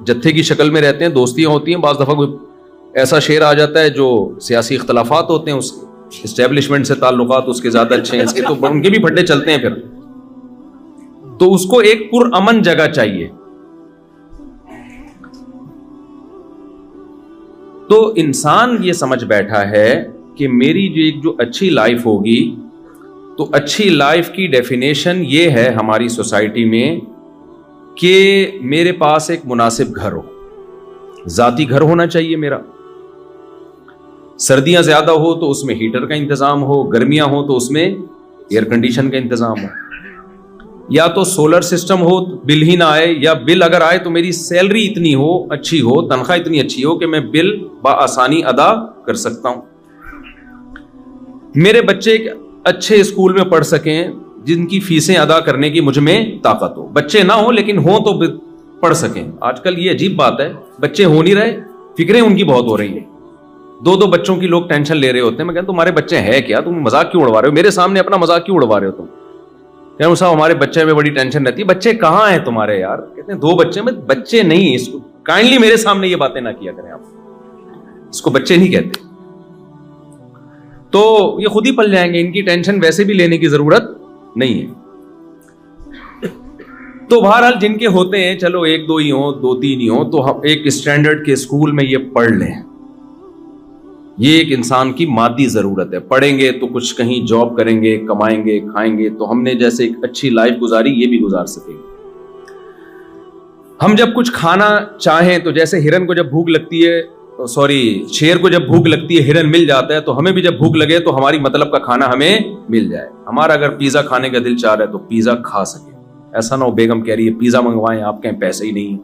جتھے کی شکل میں رہتے ہیں, دوستیاں ہوتی ہیں, بعض دفعہ کوئی ایسا شیر آ جاتا ہے جو سیاسی اختلافات ہوتے ہیں, اس اسٹیبلشمنٹ سے تعلقات اس کے زیادہ اچھے ہیں, اس کے تو ان کے بھی پھڈے چلتے ہیں پھر, تو اس کو ایک پرامن جگہ چاہیے. تو انسان یہ سمجھ بیٹھا ہے کہ میری جو اچھی لائف ہوگی, تو اچھی لائف کی ڈیفینیشن یہ ہے ہماری سوسائٹی میں کہ میرے پاس ایک مناسب گھر ہو, ذاتی گھر ہونا چاہیے میرا. سردیاں زیادہ ہو تو اس میں ہیٹر کا انتظام ہو, گرمیاں ہو تو اس میں ایئر کنڈیشن کا انتظام ہو, یا تو سولر سسٹم ہو بل ہی نہ آئے, یا بل اگر آئے تو میری سیلری اتنی ہو, اچھی ہو, تنخواہ اتنی اچھی ہو کہ میں بل بآسانی ادا کر سکتا ہوں. میرے بچے اچھے اسکول میں پڑھ سکیں جن کی فیسیں ادا کرنے کی مجھ میں طاقت ہو. بچے نہ ہو لیکن ہوں تو پڑھ سکیں. آج کل یہ عجیب بات ہے, بچے ہو نہیں رہے, فکریں ان کی بہت ہو رہی ہیں. 2 بچوں کی لوگ ٹینشن لے رہے ہوتے ہیں. میں کہتا ہوں تمہارے بچے ہیں کیا, تم مذاق کیوں اڑوا رہے ہو, میرے سامنے اپنا مذاق کیوں اڑوا رہے ہو تم. کہ صاحب ہمارے بچے میں بڑی ٹینشن رہتی ہے. بچے کہاں ہیں تمہارے یار؟ کہتے ہیں 2 بچے. میں بچے نہیں, اس کو کائنڈلی میرے سامنے یہ باتیں نہ کیا کریں آپ, اس کو بچے نہیں کہتے. تو یہ خود ہی پل جائیں گے, ان کی ٹینشن ویسے بھی لینے کی ضرورت نہیں ہے. تو بہرحال جن کے ہوتے ہیں, چلو 1-2 ہی ہوں, 2-3 ہی ہوں, تو ایک اسٹینڈرڈ کے اسکول میں یہ پڑھ لیں. یہ ایک انسان کی مادی ضرورت ہے. پڑھیں گے تو کچھ کہیں جاب کریں گے, کمائیں گے, کھائیں گے, تو ہم نے جیسے ایک اچھی لائف گزاری یہ بھی گزار سکیں گے. ہم جب کچھ کھانا چاہیں تو جیسے ہرن کو جب بھوک لگتی ہے, شیر کو جب بھوک لگتی ہے ہرن مل جاتا ہے, تو ہمیں بھی جب بھوک لگے تو ہماری مطلب کا کھانا ہمیں مل جائے. ہمارا اگر پیزا کھانے کا دل چاہ رہا ہے تو پیزا کھا سکے. ایسا نہ ہو بیگم کہہ رہی ہے پیزا منگوائیں, آپ کہیں پیسے ہی نہیں,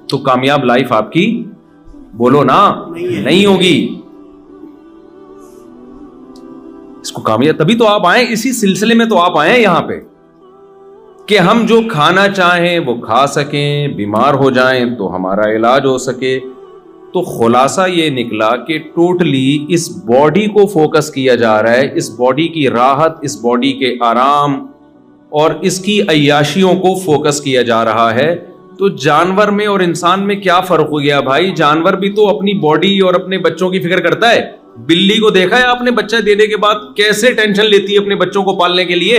تو کامیاب لائف آپ کی بولو نا نہیں ہوگی. اس کو کامیاب تبھی تو آپ آئیں, اسی سلسلے میں تو آپ آئیں یہاں پہ کہ ہم جو کھانا چاہیں وہ کھا سکیں, بیمار ہو جائیں تو ہمارا علاج ہو سکے. تو خلاصہ یہ نکلا کہ ٹوٹلی اس باڈی کو فوکس کیا جا رہا ہے, اس باڈی کی راحت, اس باڈی کے آرام اور اس کی عیاشیوں کو فوکس کیا جا رہا ہے. تو جانور میں اور انسان میں کیا فرق ہو گیا بھائی؟ جانور بھی تو اپنی باڈی اور اپنے بچوں کی فکر کرتا ہے. بلی کو دیکھا ہے آپ نے بچہ دینے کے بعد کیسے ٹینشن لیتی ہے اپنے بچوں کو پالنے کے لیے,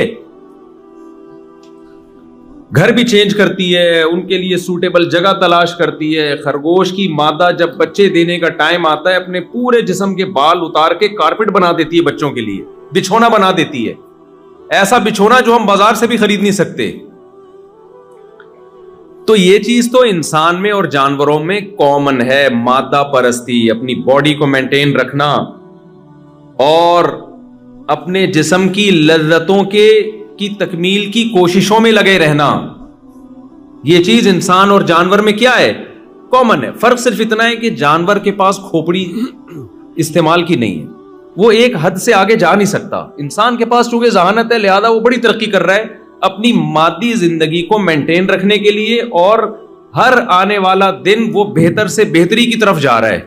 گھر بھی چینج کرتی ہے, ان کے لیے سوٹیبل جگہ تلاش کرتی ہے. خرگوش کی مادہ جب بچے دینے کا ٹائم آتا ہے اپنے پورے جسم کے بال اتار کے کارپٹ بنا دیتی ہے بچوں کے لیے, بچھونا بنا دیتی ہے, ایسا بچھونا جو ہم بازار سے بھی خرید نہیں سکتے. تو یہ چیز تو انسان میں اور جانوروں میں کامن ہے, مادہ پرستی, اپنی باڈی کو مینٹین رکھنا اور اپنے جسم کی لذتوں کی تکمیل کی کوششوں میں لگے رہنا. یہ چیز انسان اور جانور میں کیا ہے؟ کامن ہے. فرق صرف اتنا ہے کہ جانور کے پاس کھوپڑی استعمال کی نہیں ہے, وہ ایک حد سے آگے جا نہیں سکتا. انسان کے پاس چونکہ ذہانت ہے لہذا وہ بڑی ترقی کر رہا ہے اپنی مادی زندگی کو مینٹین رکھنے کے لیے, اور ہر آنے والا دن وہ بہتر سے بہتری کی طرف جا رہا ہے.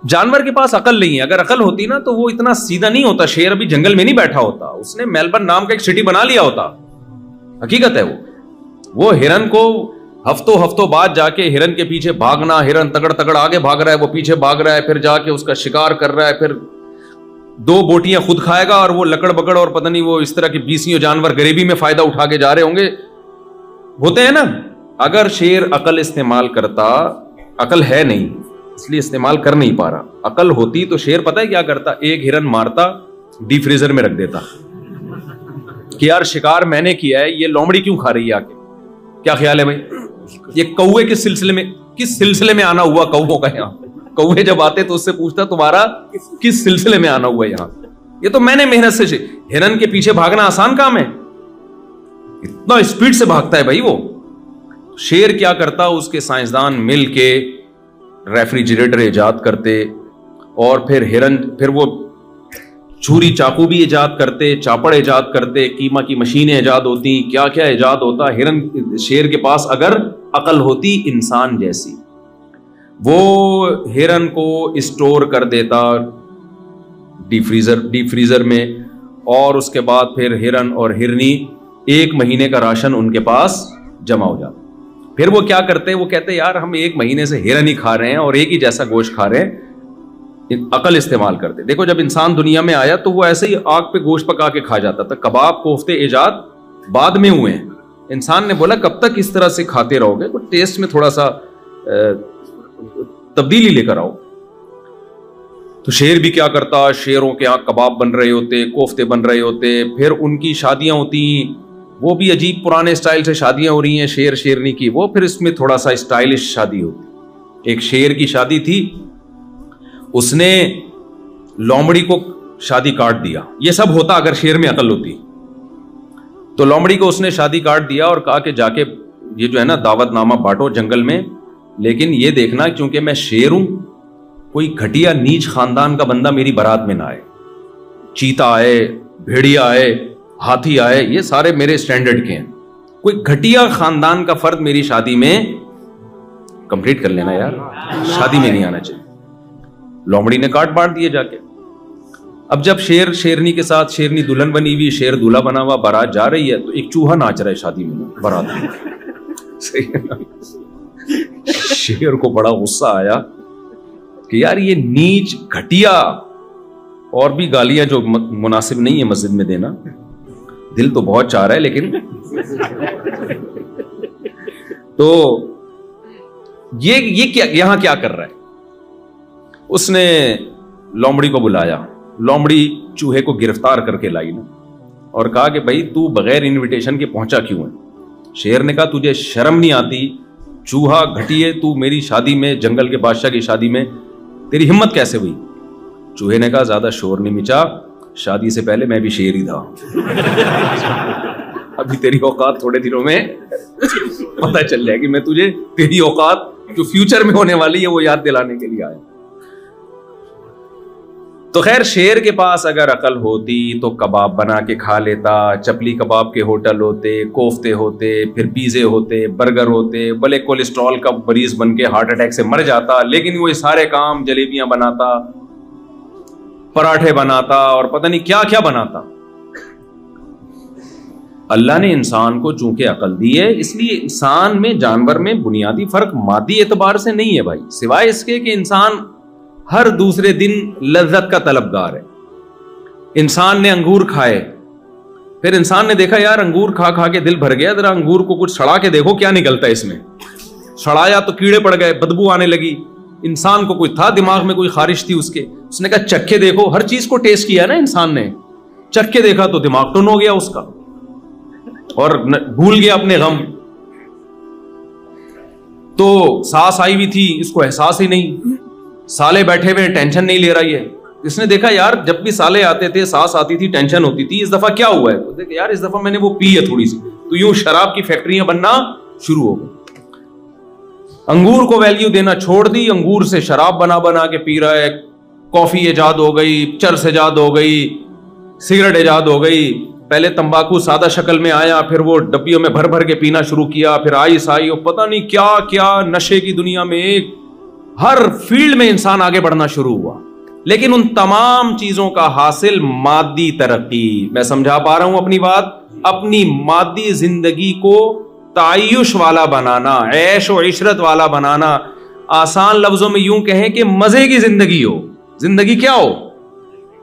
جانور کے پاس عقل نہیں ہے. اگر عقل ہوتی نا تو وہ اتنا سیدھا نہیں ہوتا. شیر ابھی جنگل میں نہیں بیٹھا ہوتا, اس نے میلبرن نام کا ایک سٹی بنا لیا ہوتا. حقیقت ہے وہ ہرن کو ہفتوں بعد جا کے ہرن کے پیچھے بھاگنا, ہرن تگڑ آگے بھاگ رہا ہے, وہ پیچھے بھاگ رہا ہے, پھر جا کے اس کا شکار کر رہا ہے, پھر 2 بوٹیاں خود کھائے گا اور وہ لکڑ بکڑ اور پتہ نہیں وہ اس طرح کی 20 جانور غریبی میں فائدہ اٹھا کے جا رہے ہوں گے. ہوتے ہیں نا. اگر شیر عقل استعمال کرتا, عقل ہے نہیں اس لیے استعمال کر نہیں پا رہا, عقل ہوتی تو شیر پتہ ہے کیا کرتا؟ ایک ہرن مارتا, ڈی فریزر میں رکھ دیتا کہ یار شکار میں نے کیا ہے, یہ لومڑی کیوں کھا رہی ہے آگے. کیا خیال ہے بھائی؟ یہ کوے کس سلسلے میں آنا ہوا کووں کا یہاں؟ کوے جب آتے تو اس سے پوچھتا تمہارا کس سلسلے میں آنا ہوا یہاں. یہ تو میں نے محنت سے. ہرن کے پیچھے بھاگنا آسان کام ہے, اتنا اسپیڈ سے بھاگتا ہے بھائی وہ. شیر کیا کرتا؟ اس کے سائنسدان مل کے ریفریجریٹر ایجاد کرتے, اور پھر وہ چھری چاقو بھی ایجاد کرتے, چاپڑ ایجاد کرتے, قیمہ کی مشینیں ایجاد ہوتی, کیا کیا ایجاد ہوتا. شیر کے پاس اگر عقل ہوتی انسان جیسی, وہ ہرن کو اسٹور کر دیتا ڈی فریزر میں, اور اس کے بعد پھر ہرن اور ہرنی 1 مہینے کا راشن ان کے پاس جمع ہو جاتا. پھر وہ کیا کرتے ہیں, وہ کہتے ہیں یار ہم 1 مہینے سے ہرن ہی کھا رہے ہیں اور ایک ہی جیسا گوشت کھا رہے ہیں, عقل استعمال کرتے. دیکھو جب انسان دنیا میں آیا تو وہ ایسے ہی آگ پہ گوشت پکا کے کھا جاتا تھا. کباب کوفتے ایجاد بعد میں ہوئے ہیں. انسان نے بولا کب تک اس طرح سے کھاتے رہو گے, تو ٹیسٹ میں تھوڑا سا تبدیلی لے کر آؤ. تو شیر بھی کیا کرتا, شیروں کے یہاں کباب بن رہے ہوتے, کوفتے بن رہے ہوتے, پھر ان کی شادیاں ہوتی, وہ بھی عجیب پرانے اسٹائل سے شادیاں ہو رہی ہیں شیر شیرنی کی, وہ پھر اس میں تھوڑا سا اسٹائلش شادی ہوتی. ایک شیر کی شادی تھی, اس نے لومڑی کو شادی کاٹ دیا. یہ سب ہوتا اگر شیر میں عقل ہوتی. تو لومڑی کو اس نے شادی کاٹ دیا اور کہا کہ جا کے یہ جو ہے نا دعوت نامہ بانٹو جنگل میں, لیکن یہ دیکھنا چونکہ میں شیر ہوں, کوئی گھٹیا نیچ خاندان کا بندہ میری بارات میں نہ آئے. چیتا آئے, بھیڑیا آئے, ہاتھی آئے, یہ سارے میرے سٹینڈرڈ کے ہیں. کوئی گھٹیا خاندان کا فرد میری شادی میں, کمپلیٹ کر لینا یار, شادی میں نہیں آنا چاہیے. لومڑی نے کاٹ بانٹ دیے جا کے. اب جب شیر شیرنی کے ساتھ, شیرنی دلہن بنی ہوئی, شیر دولہا بنا ہوا, بارات جا رہی ہے, تو ایک چوہا ناچ رہا ہے شادی میں بارات میں. صحیح ہے نا. شیر کو بڑا غصہ آیا کہ یار یہ نیچ گھٹیا, اور بھی گالیاں جو مناسب نہیں ہے مسجد میں دینا, دل تو بہت چاہ رہا ہے لیکن تو یہ کیا یہاں کیا کر رہا ہے. اس نے لومڑی کو بلایا, لومڑی چوہے کو گرفتار کر کے لائی نا, اور کہا کہ بھائی تو بغیر انویٹیشن کے پہنچا کیوں ہے. شیر نے کہا تجھے شرم نہیں آتی, چوہا گھٹیے, تو میری شادی میں, جنگل کے بادشاہ کی شادی میں تیری ہمت کیسے ہوئی. چوہے نے کہا زیادہ شور نہیں مچا, شادی سے پہلے میں بھی شیر ہی تھا. ابھی تیری اوقات تھوڑے دنوں میں پتہ چل جائے گی. میں تجھے تیری اوقات جو فیوچر میں ہونے والی ہے وہ یاد دلانے کے لیے آیا. تو خیر شیر کے پاس اگر عقل ہوتی تو کباب بنا کے کھا لیتا, چپلی کباب کے ہوٹل ہوتے, کوفتے ہوتے, پھر پیزے ہوتے, برگر ہوتے, بھلے کولیسٹرول کا مریض بن کے ہارٹ اٹیک سے مر جاتا, لیکن وہ سارے کام, جلیبیاں بناتا, پراٹھے بناتا, اور پتہ نہیں کیا کیا بناتا. اللہ نے انسان کو چونکہ عقل دی ہے, اس لیے انسان میں جانور میں بنیادی فرق مادی اعتبار سے نہیں ہے بھائی, سوائے اس کے کہ انسان ہر دوسرے دن لذت کا طلبگار ہے. انسان نے انگور کھائے, پھر انسان نے دیکھا یار انگور کھا کھا کے دل بھر گیا, ذرا انگور کو کچھ سڑا کے دیکھو کیا نکلتا ہے اس میں. سڑایا تو کیڑے پڑ گئے, بدبو آنے لگی. انسان کو کوئی تھا دماغ میں کوئی خارش تھی اس کے, اس نے کہا چکھ کے دیکھو. ہر چیز کو ٹیسٹ کیا نا انسان نے, چکھ کے دیکھا تو دماغ ٹن ہو گیا اس کا, اور بھول گیا اپنے غم. تو سانس آئی ہوئی تھی, اس کو احساس ہی نہیں. سالے بیٹھے ہوئے ٹینشن نہیں لے رہی ہے. اس نے دیکھا یار جب بھی سالے آتے تھے, سانس آتی تھی, ٹینشن ہوتی تھی, اس دفعہ کیا ہوا ہے. تو دیکھ یار اس دفعہ میں نے وہ پی ہے تھوڑی سی, تو یوں شراب کی فیکٹریاں بننا شروع ہو گئی. انگور کو ویلیو دینا چھوڑ دی, انگور سے شراب بنا بنا کے پی رہا ہے. کافی ایجاد ہو گئی, چرس ایجاد ہو گئی, سگریٹ ایجاد ہو گئی. پہلے تمباکو سادہ شکل میں آیا, پھر وہ ڈبیوں میں بھر بھر کے پینا شروع کیا, پھر آئس آئی, اور پتہ نہیں کیا کیا نشے کی دنیا میں ایک ہر فیلڈ میں انسان آگے بڑھنا شروع ہوا. لیکن ان تمام چیزوں کا حاصل مادی ترقی. میں سمجھا پا رہا ہوں اپنی بات. اپنی مادی زندگی کو تعیش والا بنانا, عیش و عشرت والا بنانا. آسان لفظوں میں یوں کہیں کہ مزے کی زندگی ہو. زندگی کیا ہو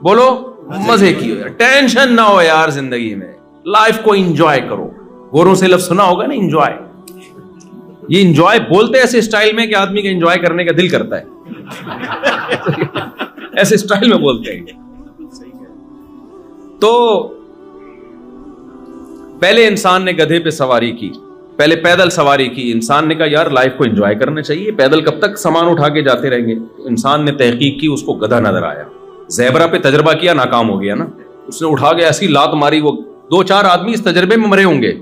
بولو, مزے کی ہو. ٹینشن نہ ہو یار زندگی میں, لائف کو انجوائے کرو. گوروں سے لفظ سنا ہوگا نا انجوائے. یہ انجوائے بولتے ایسے اسٹائل میں کہ آدمی کا انجوائے کرنے کا دل کرتا ہے. ایسے اسٹائل میں بولتے ہیں. تو پہلے انسان نے گدھے پہ سواری کی, پہلے پیدل سواری کی. انسان نے کہا یار لائف کو انجوائے کرنا چاہیے, پیدل کب تک سامان اٹھا کے جاتے رہیں گے. انسان نے تحقیق کی, اس کو گدھا نظر آیا. زیبرا پہ تجربہ کیا, ناکام ہو گیا نا. اس نے اٹھا کے ایسی لات ماری, وہ 2-4 آدمی اس تجربے میں مرے ہوں گے.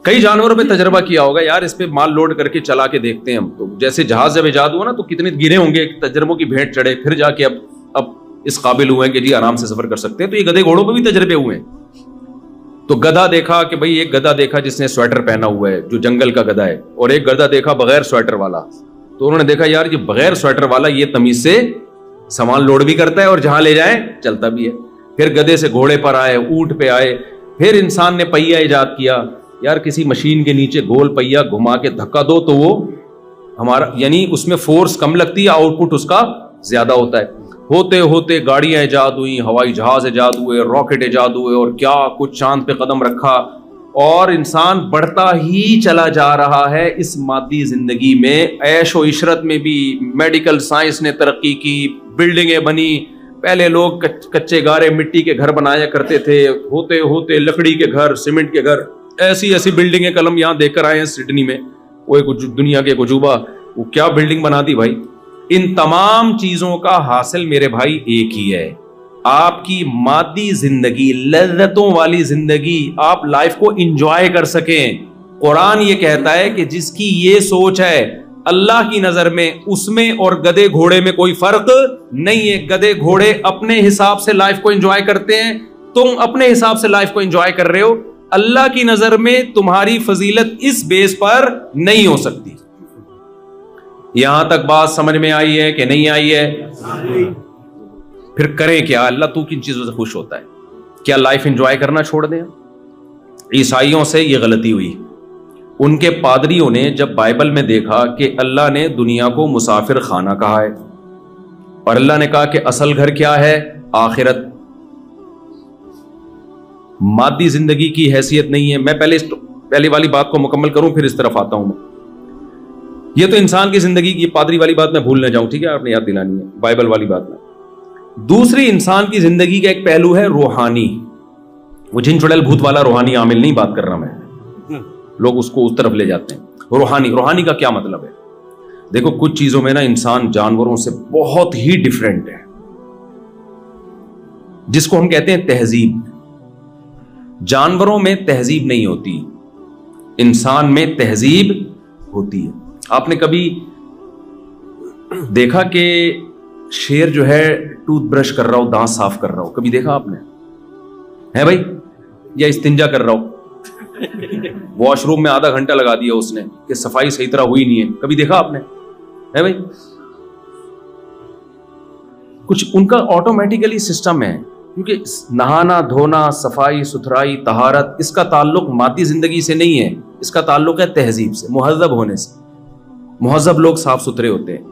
کئی جانوروں پہ تجربہ کیا ہوگا یار اس پہ مال لوڈ کر کے چلا کے دیکھتے ہیں ہم. تو جیسے جہاز جب ایجاد ہوا نا تو کتنے گرے ہوں گے, تجربوں کی بھیٹ چڑھے, پھر جا کے اب اس قابل ہوئے ہیں کہ جی آرام سے سفر کر سکتے ہیں. تو یہ گدھے گھوڑوں پہ بھی تجربے ہوئے ہیں. تو گدھا دیکھا کہ بھائی ایک گدھا دیکھا جس نے سویٹر پہنا ہوا ہے, جو جنگل کا گدھا ہے, اور ایک گدھا دیکھا بغیر سویٹر والا. تو انہوں نے دیکھا یار یہ بغیر سویٹر والا یہ تمیز سے سامان لوڈ بھی کرتا ہے اور جہاں لے جائے چلتا بھی ہے. پھر گدھے سے گھوڑے پر آئے, اونٹ پہ آئے, پھر انسان نے پہیا ایجاد کیا. یار کسی مشین کے نیچے گول پہیا گھما کے دھکا دو تو وہ ہمارا یعنی اس میں فورس کم لگتی ہے, آؤٹ پٹ اس کا زیادہ ہوتا ہے. ہوتے ہوتے گاڑیاں ایجاد ہوئی, ہوائی جہاز ایجاد ہوئے, راکٹ ایجاد ہوئے, اور کیا کچھ چاند پہ قدم رکھا, اور انسان بڑھتا ہی چلا جا رہا ہے اس مادی زندگی میں. عیش و عشرت میں بھی میڈیکل سائنس نے ترقی کی, بلڈنگیں بنی. پہلے لوگ کچے گارے مٹی کے گھر بنایا کرتے تھے, ہوتے ہوتے لکڑی کے گھر, سیمنٹ کے گھر, ایسی ایسی بلڈنگیں کلم یہاں دیکھ کر آئے ہیں سڈنی میں. وہ ایک دنیا کے عجوبہ, وہ کیا بلڈنگ بنا دی بھائی. ان تمام چیزوں کا حاصل میرے بھائی ایک ہی ہے, آپ کی مادی زندگی, لذتوں والی زندگی, آپ لائف کو انجوائے کر سکیں. قرآن یہ کہتا ہے کہ جس کی یہ سوچ ہے اللہ کی نظر میں اس میں اور گدھے گھوڑے میں کوئی فرق نہیں ہے. گدھے گھوڑے اپنے حساب سے لائف کو انجوائے کرتے ہیں, تم اپنے حساب سے لائف کو انجوائے کر رہے ہو. اللہ کی نظر میں تمہاری فضیلت اس بیس پر نہیں ہو سکتی. یہاں تک بات سمجھ میں آئی ہے کہ نہیں آئی ہے؟ پھر کریں کیا؟ اللہ تو کن چیزوں سے خوش ہوتا ہے؟ کیا لائف انجوائے کرنا چھوڑ دیں؟ عیسائیوں سے یہ غلطی ہوئی. ان کے پادریوں نے جب بائبل میں دیکھا کہ اللہ نے دنیا کو مسافر خانہ کہا ہے, اور اللہ نے کہا کہ اصل گھر کیا ہے؟ آخرت. مادی زندگی کی حیثیت نہیں ہے. میں پہلی والی بات کو مکمل کروں پھر اس طرف آتا ہوں. میں یہ تو انسان کی زندگی کی, پادری والی بات میں بھول نہ جاؤں, ٹھیک ہے, آپ نے یاد دلانی ہے بائبل والی بات میں. دوسری انسان کی زندگی کا ایک پہلو ہے روحانی. وہ جن چڑیل بھوت والا روحانی عامل نہیں بات کر رہا میں, لوگ اس کو اس طرف لے جاتے ہیں. روحانی کا کیا مطلب ہے؟ دیکھو کچھ چیزوں میں نا انسان جانوروں سے بہت ہی ڈیفرنٹ ہے, جس کو ہم کہتے ہیں تہذیب. جانوروں میں تہذیب نہیں ہوتی, انسان میں تہذیب ہوتی ہے. آپ نے کبھی دیکھا کہ شیر جو ہے ٹوتھ برش کر رہا ہو, دانت صاف کر رہا ہو؟ کبھی دیکھا آپ نے؟ ہے بھائی؟ یا استنجا کر رہا ہو, واش روم میں آدھا گھنٹہ لگا دیا اس نے کہ صفائی صحیح طرح ہوئی نہیں ہے, کبھی دیکھا آپ نے؟ ہے بھائی؟ کچھ ان کا آٹومیٹیکلی سسٹم ہے, کیونکہ نہانا دھونا, صفائی ستھرائی, طہارت, اس کا تعلق مادی زندگی سے نہیں ہے, اس کا تعلق ہے تہذیب سے, مہذب ہونے سے. مہذب لوگ صاف ستھرے ہوتے ہیں.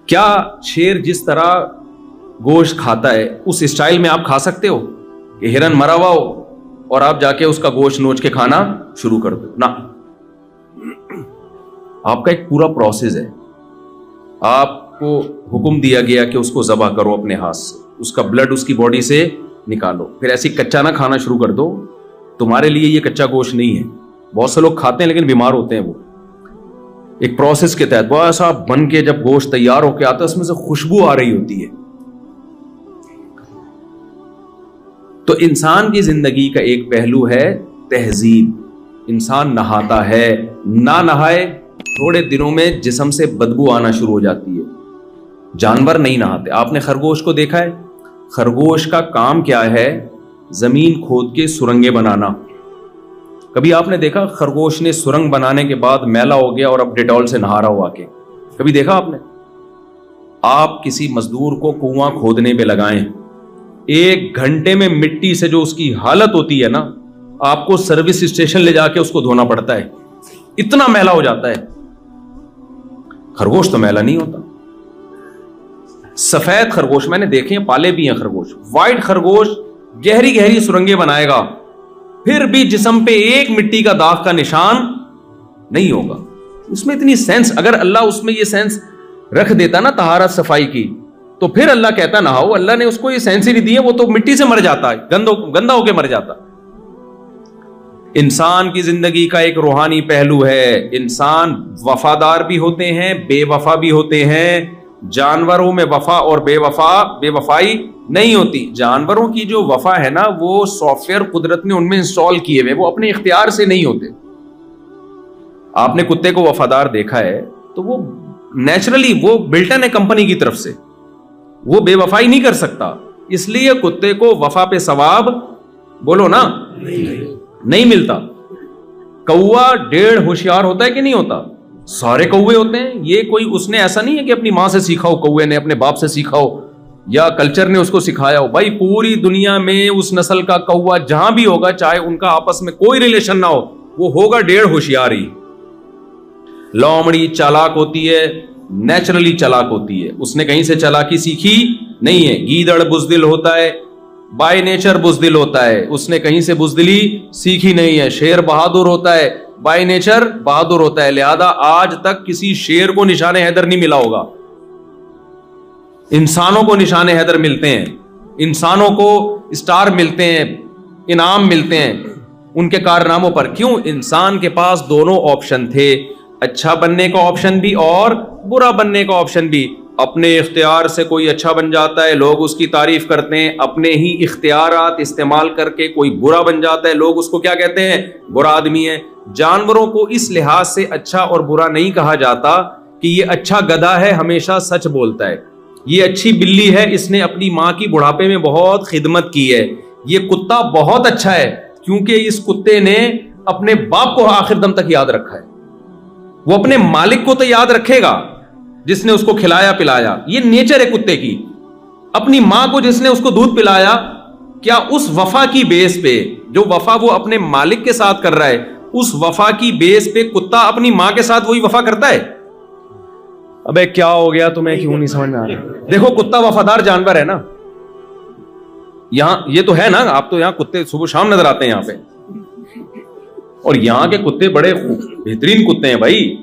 کیا شیر جس طرح گوشت کھاتا ہے اس اسٹائل میں آپ کھا سکتے ہو کہ ہرن مرا ہوا ہو اور آپ جا کے اس کا گوشت نوچ کے کھانا شروع کر دو؟ نہ, آپ کا ایک پورا پروسیس ہے. آپ کو حکم دیا گیا کہ اس کو ذبح کرو اپنے ہاتھ سے, اس کا بلڈ اس کی باڈی سے نکالو, پھر ایسی کچا نہ کھانا شروع کر دو. تمہارے لیے یہ کچا گوشت نہیں ہے. بہت سے لوگ کھاتے ہیں لیکن بیمار ہوتے ہیں. وہ ایک پروسیس کے تحت بہت ایسا بن کے جب گوشت تیار ہو کے آتا ہے اس میں سے خوشبو آ رہی ہوتی ہے. تو انسان کی زندگی کا ایک پہلو ہے تہذیب. انسان نہاتا ہے, نہ نہائے تھوڑے دنوں میں جسم سے بدبو آنا شروع ہو جاتی ہے. جانور نہیں نہاتے. آپ نے خرگوش کو دیکھا ہے؟ خرگوش کا کام کیا ہے؟ زمین کھود کے سرنگیں بنانا. کبھی آپ نے دیکھا خرگوش نے سرنگ بنانے کے بعد میلا ہو گیا اور اب ڈیٹول سے نہا رہا ہوا کے؟ کبھی دیکھا آپ نے؟ آپ کسی مزدور کو کنواں کھودنے پہ لگائیں, 1 گھنٹے میں مٹی سے جو اس کی حالت ہوتی ہے نا, آپ کو سروس اسٹیشن لے جا کے اس کو دھونا پڑتا ہے, اتنا میلا ہو جاتا ہے. خرگوش تو میلا نہیں ہوتا. سفید خرگوش میں نے دیکھے ہیں, پالے بھی ہیں خرگوش. وائٹ خرگوش گہری گہری سرنگیں بنائے گا, پھر بھی جسم پہ ایک مٹی کا داغ کا نشان نہیں ہوگا. اس میں اتنی سینس, اگر اللہ اس میں یہ سینس رکھ دیتا نا طہارت صفائی کی, تو پھر اللہ کہتا نہاؤ. اللہ نے اس کو یہ سینس ہی نہیں دی ہے, وہ تو مٹی سے مر جاتا ہے, گندا ہو کے مر جاتا. انسان کی زندگی کا ایک روحانی پہلو ہے. انسان وفادار بھی ہوتے ہیں, بے وفا بھی ہوتے ہیں. جانوروں میں وفا اور بے وفائی نہیں ہوتی. جانوروں کی جو وفا ہے نا, وہ سافٹ ویئر قدرت نے ان میں انسٹال کیے ہوئے, وہ اپنے اختیار سے نہیں ہوتے. آپ نے کتے کو وفادار دیکھا ہے تو وہ نیچرلی وہ بلٹن ہے کمپنی کی طرف سے, وہ بے وفائی نہیں کر سکتا. اس لیے کتے کو وفا پہ ثواب بولو نا نہیں ملتا. کوا 1.5 ہوشیار ہوتا ہے کہ نہیں ہوتا؟ سارے کوے ہوتے ہیں. یہ کوئی اس نے ایسا نہیں ہے کہ اپنی ماں سے سیکھا ہو, کوے نے اپنے باپ سے سیکھا ہو, یا کلچر نے اس کو سکھایا ہو. بھائی پوری دنیا میں اس نسل کا کوا جہاں بھی ہوگا, چاہے ان کا آپس میں کوئی ریلیشن نہ ہو, وہ ہوگا 1.5 ہوشیاری. لومڑی چالاک ہوتی ہے, نیچرلی چالاک ہوتی ہے, اس نے کہیں سے چالاکی سیکھی نہیں ہے. گیدڑ بزدل ہوتا ہے, بائی نیچر بزدل ہوتا ہے, اس نے کہیں سے بزدلی سیکھی نہیں ہے. شیر بہادر ہوتا ہے, بائی نیچر بہادر ہوتا ہے. لہذا آج تک کسی شیر کو نشان حیدر نہیں ملا ہوگا. انسانوں کو نشان حیدر ملتے ہیں, انسانوں کو اسٹار ملتے ہیں, انعام ملتے ہیں ان کے کارناموں پر. کیوں؟ انسان کے پاس دونوں آپشن تھے, اچھا بننے کا آپشن بھی اور برا بننے کا آپشن بھی. اپنے اختیار سے کوئی اچھا بن جاتا ہے, لوگ اس کی تعریف کرتے ہیں. اپنے ہی اختیارات استعمال کر کے کوئی برا بن جاتا ہے, لوگ اس کو کیا کہتے ہیں؟ برا آدمی ہے. جانوروں کو اس لحاظ سے اچھا اور برا نہیں کہا جاتا کہ یہ اچھا گدھا ہے, ہمیشہ سچ بولتا ہے. یہ اچھی بلی ہے, اس نے اپنی ماں کی بڑھاپے میں بہت خدمت کی ہے. یہ کتا بہت اچھا ہے کیونکہ اس کتے نے اپنے باپ کو آخر دم تک یاد رکھا ہے. وہ اپنے مالک کو تو یاد رکھے گا جس نے اس کو کھلایا پلایا. یہ نیچر ہے کتے کی. اپنی ماں کو جس نے اس کو دودھ پلایا, کیا اس وفا کی بیس پہ, جو وفا وہ اپنے مالک کے ساتھ کر رہا ہے, اس وفا کی بیس پہ کتا اپنی ماں کے ساتھ وہی وفا کرتا ہے؟ ابے کیا ہو گیا تمہیں, کیوں نہیں سمجھ میں آ رہا؟ دیکھو کتا وفادار جانور ہے نا. یہاں یہ تو ہے نا, آپ تو یہاں کتے صبح شام نظر آتے ہیں یہاں پہ, اور یہاں کے کتے بڑے بہترین کتے ہیں بھائی,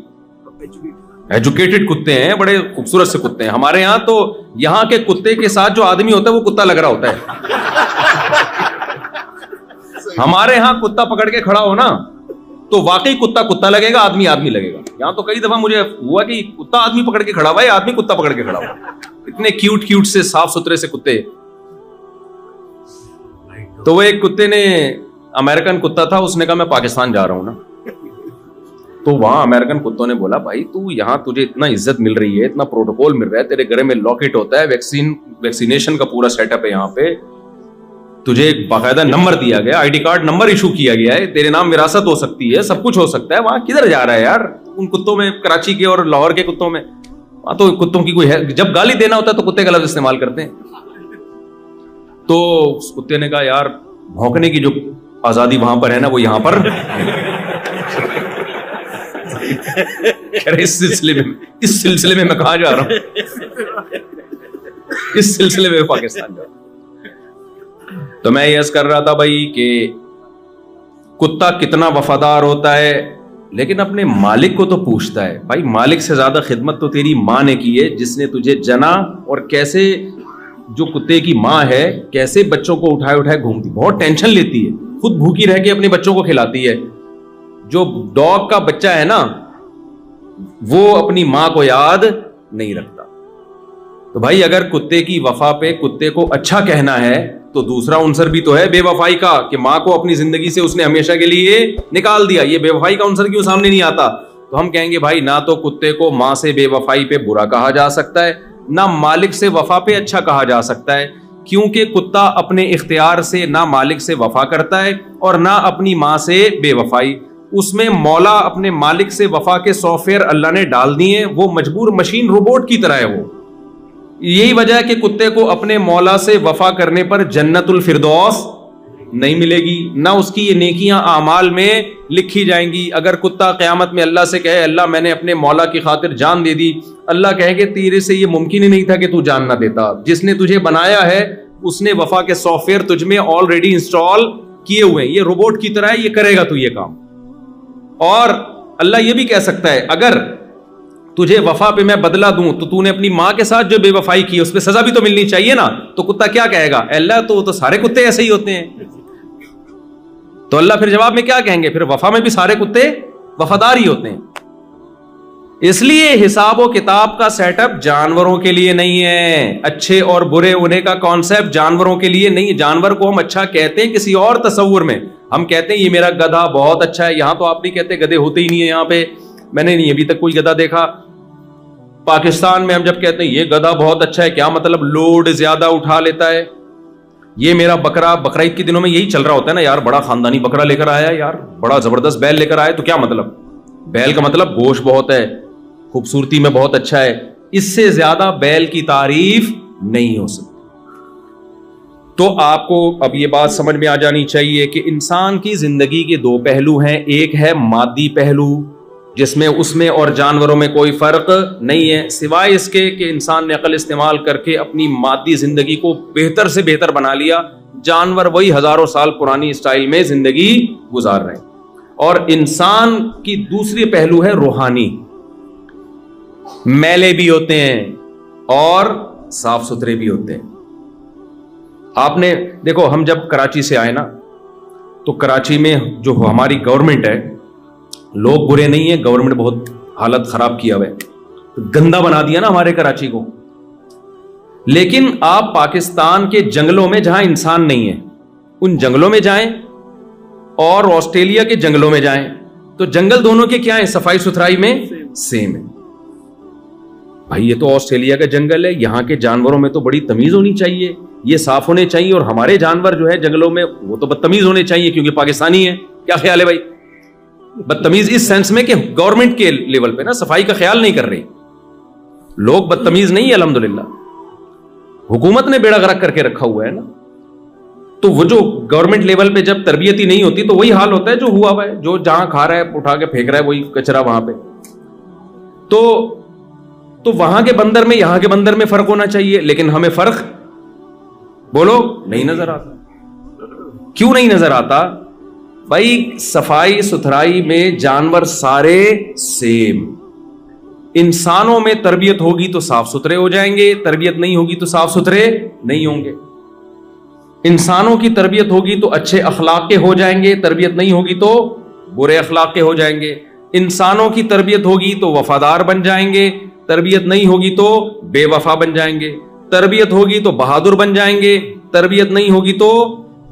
ایجوکیٹڈ کتے ہیں, بڑے خوبصورت سے کتے ہیں. ہمارے یہاں تو یہاں کے کتے کے ساتھ جو آدمی ہوتا ہے وہ کتا لگ رہا ہوتا ہے. ہمارے یہاں کتا پکڑ کے کھڑا ہو نا تو واقعی کتا کتا لگے گا, آدمی آدمی لگے گا. یہاں تو کئی دفعہ مجھے ہوا کہ کتا آدمی پکڑ کے کھڑا ہوا ہے, آدمی کتا پکڑ کے کھڑا ہوا. اتنے کیوٹ کیوٹ سے صاف ستھرے سے کتے. تو وہ ایک کتے نے, امریکن کتا تھا, اس نے کہا میں پاکستان جا رہا ہوں نا. تو وہاں امریکن کتوں نے بولا بھائی تو یہاں تجھے اتنا عزت مل رہی ہے, اتنا پروٹوکول مل رہا ہے, تیرے گھر میں لاکٹ ہوتا ہے, ویکسینیشن کا پورا سیٹ اپ ہے یہاں پہ, تجھے ایک باقاعدہ نمبر دیا گیا, I D card number issue کیا گیا ہے, تیرے نام وراثت ہو سکتی ہے, سب کچھ ہو سکتا ہے. وہاں کدھر جا رہا ہے یار ان کتوں میں, کراچی کے اور لاہور کے کتوں میں؟ وہاں تو کتوں کی کوئی ہے, جب گالی دینا ہوتا ہے تو کتے کا لفظ استعمال کرتے ہیں. تو اس کتے نے کہا یار بھونکنے کی جو آزادی وہاں پر ہے نا وہ یہاں پر اس سلسلے میں میں کہاں جا رہا ہوں, اس سلسلے میں پاکستان جا رہا ہوں. تو میں یہ عرض کر رہا تھا بھائی کہ کتا کتنا وفادار ہوتا ہے, لیکن اپنے مالک کو تو پوچھتا ہے. بھائی مالک سے زیادہ خدمت تو تیری ماں نے کی ہے جس نے تجھے جنا, اور کیسے جو کتے کی ماں ہے کیسے بچوں کو اٹھائے اٹھائے گھومتی, بہت ٹینشن لیتی ہے, خود بھوکی رہ کے اپنے بچوں کو کھلاتی ہے. جو ڈاگ کا بچہ ہے نا وہ اپنی ماں کو یاد نہیں رکھتا. تو بھائی اگر کتے کی وفا پہ کتے کو اچھا کہنا ہے تو دوسرا عنصر بھی تو ہے بے وفائی کا, کہ ماں کو اپنی زندگی سے اس نے ہمیشہ کے لیے نکال دیا. یہ بے وفائی کا عنصر کیوں سامنے نہیں آتا؟ تو ہم کہیں گے بھائی نہ تو کتے کو ماں سے بے وفائی پہ برا کہا جا سکتا ہے, نہ مالک سے وفا پہ اچھا کہا جا سکتا ہے, کیونکہ کتا اپنے اختیار سے نہ مالک سے وفا کرتا ہے اور نہ اپنی ماں سے بے وفائی. اس میں مولا اپنے مالک سے وفا کے سافٹ ویئر اللہ نے ڈال دیے, وہ مجبور مشین روبوٹ کی طرح ہے. وہ یہی وجہ ہے کہ کتے کو اپنے مولا سے وفا کرنے پر جنت الفردوس نہیں ملے گی, نہ اس کی یہ نیکیاں اعمال میں لکھی جائیں گی. اگر کتا قیامت میں اللہ سے کہے اللہ میں نے اپنے مولا کی خاطر جان دے دی, اللہ کہے کہ تیرے سے یہ ممکن ہی نہیں تھا کہ تو جان نہ دیتا. جس نے تجھے بنایا ہے اس نے وفا کے سافٹ ویئر تجھ میں آلریڈی انسٹال کیے ہوئے ہیں, یہ روبوٹ کی طرح ہے, یہ کرے گا تو یہ کام. اور اللہ یہ بھی کہہ سکتا ہے اگر تجھے وفا پہ میں بدلہ دوں تو تو نے اپنی ماں کے ساتھ جو بے وفائی کی اس پہ سزا بھی تو ملنی چاہیے نا. تو کتا کیا کہے گا, اللہ تو سارے کتے ایسے ہی ہوتے ہیں. تو اللہ پھر جواب میں کیا کہیں گے, پھر وفا میں بھی سارے کتے وفادار ہی ہوتے ہیں. اس لیے حساب و کتاب کا سیٹ اپ جانوروں کے لیے نہیں ہے, اچھے اور برے ہونے کا کانسیپٹ جانوروں کے لیے نہیں. جانور کو ہم اچھا کہتے ہیں کسی اور تصور میں, ہم کہتے ہیں یہ میرا گدھا بہت اچھا ہے. یہاں تو آپ نہیں کہتے, گدھے ہوتے ہی نہیں ہے یہاں پہ, میں نے نہیں ابھی تک کوئی گدھا دیکھا. پاکستان میں ہم جب کہتے ہیں یہ گدھا بہت اچھا ہے, کیا مطلب لوڈ زیادہ اٹھا لیتا ہے. یہ میرا بکرا, بقرعید کے دنوں میں یہی چل رہا ہوتا ہے نا یار, بڑا خاندانی بکرا لے کر آیا یار, بڑا زبردست بیل لے کر آیا. تو کیا مطلب, بیل کا مطلب گوشت بہت ہے, خوبصورتی میں بہت اچھا ہے. اس سے زیادہ بیل کی تعریف نہیں ہو سکتی. تو آپ کو اب یہ بات سمجھ میں آ جانی چاہیے کہ انسان کی زندگی کے دو پہلو ہیں. ایک ہے مادی پہلو جس میں اس میں اور جانوروں میں کوئی فرق نہیں ہے سوائے اس کے کہ انسان نے عقل استعمال کر کے اپنی مادی زندگی کو بہتر سے بہتر بنا لیا. جانور وہی ہزاروں سال پرانی اسٹائل میں زندگی گزار رہے ہیں. اور انسان کی دوسری پہلو ہے روحانی. میلے بھی ہوتے ہیں اور صاف ستھرے بھی ہوتے ہیں. آپ نے دیکھو ہم جب کراچی سے آئے نا تو کراچی میں جو ہماری گورنمنٹ ہے, لوگ برے نہیں ہیں, گورنمنٹ بہت حالت خراب کیا ہوا ہے, گندا بنا دیا نا ہمارے کراچی کو. لیکن آپ پاکستان کے جنگلوں میں جہاں انسان نہیں ہے ان جنگلوں میں جائیں اور آسٹریلیا کے جنگلوں میں جائیں تو جنگل دونوں کے کیا ہیں, صفائی ستھرائی میں سیم ہے. بھائی یہ تو آسٹریلیا کا جنگل ہے, یہاں کے جانوروں میں تو بڑی تمیز ہونی چاہیے, یہ صاف ہونے چاہیے, اور ہمارے جانور جو ہے جنگلوں میں وہ تو بدتمیز ہونے چاہیے کیونکہ پاکستانی ہے. کیا خیال ہے بھائی؟ بدتمیز اس سینس میں کہ گورنمنٹ کے لیول پہ نا صفائی کا خیال نہیں کر رہی. لوگ بدتمیز نہیں ہے الحمدللہ, حکومت نے بیڑا غرق کر کے رکھا ہوا ہے نا. تو وہ جو گورنمنٹ لیول پہ جب تربیت ہی نہیں ہوتی تو وہی حال ہوتا ہے جو ہوا ہوا ہے, جو جہاں کھا رہا ہے اٹھا کے پھینک رہا ہے وہی کچرا وہاں پہ. تو وہاں کے بندر میں یہاں کے بندر میں فرق ہونا چاہیے, لیکن ہمیں فرق بولو نہیں نظر آتا. کیوں نہیں نظر آتا بھائی؟ صفائی ستھرائی میں جانور سارے سیم. انسانوں میں تربیت ہوگی تو صاف ستھرے ہو جائیں گے, تربیت نہیں ہوگی تو صاف ستھرے نہیں ہوں گے. انسانوں کی تربیت ہوگی تو اچھے اخلاق کے ہو جائیں گے, تربیت نہیں ہوگی تو برے اخلاق کے ہو جائیں گے. انسانوں کی تربیت ہوگی تو وفادار بن جائیں گے, تربیت نہیں ہوگی تو بے وفا بن جائیں گے. تربیت ہوگی تو بہادر بن جائیں گے, تربیت نہیں ہوگی تو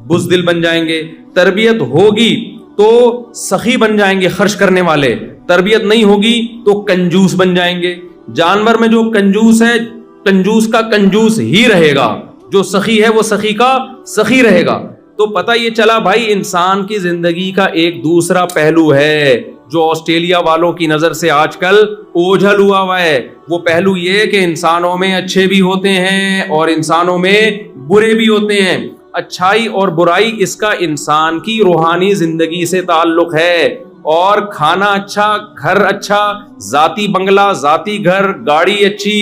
بزدل بن جائیں گے. تربیت ہوگی تو سخی بن جائیں گے, خرچ کرنے والے. تربیت نہیں ہوگی تو کنجوس بن جائیں گے. جانور میں جو کنجوس ہے کنجوس کا کنجوس ہی رہے گا, جو سخی ہے وہ سخی کا سخی رہے گا. تو پتہ یہ چلا بھائی انسان کی زندگی کا ایک دوسرا پہلو ہے جو آسٹریلیا والوں کی نظر سے آج کل اوجھل ہوا ہے. وہ پہلو یہ کہ انسانوں میں اچھے بھی ہوتے ہیں اور انسانوں میں برے بھی ہوتے ہیں. اچھائی اور برائی اس کا انسان کی روحانی زندگی سے تعلق ہے. اور کھانا اچھا, گھر اچھا, ذاتی بنگلہ, ذاتی گھر, گاڑی اچھی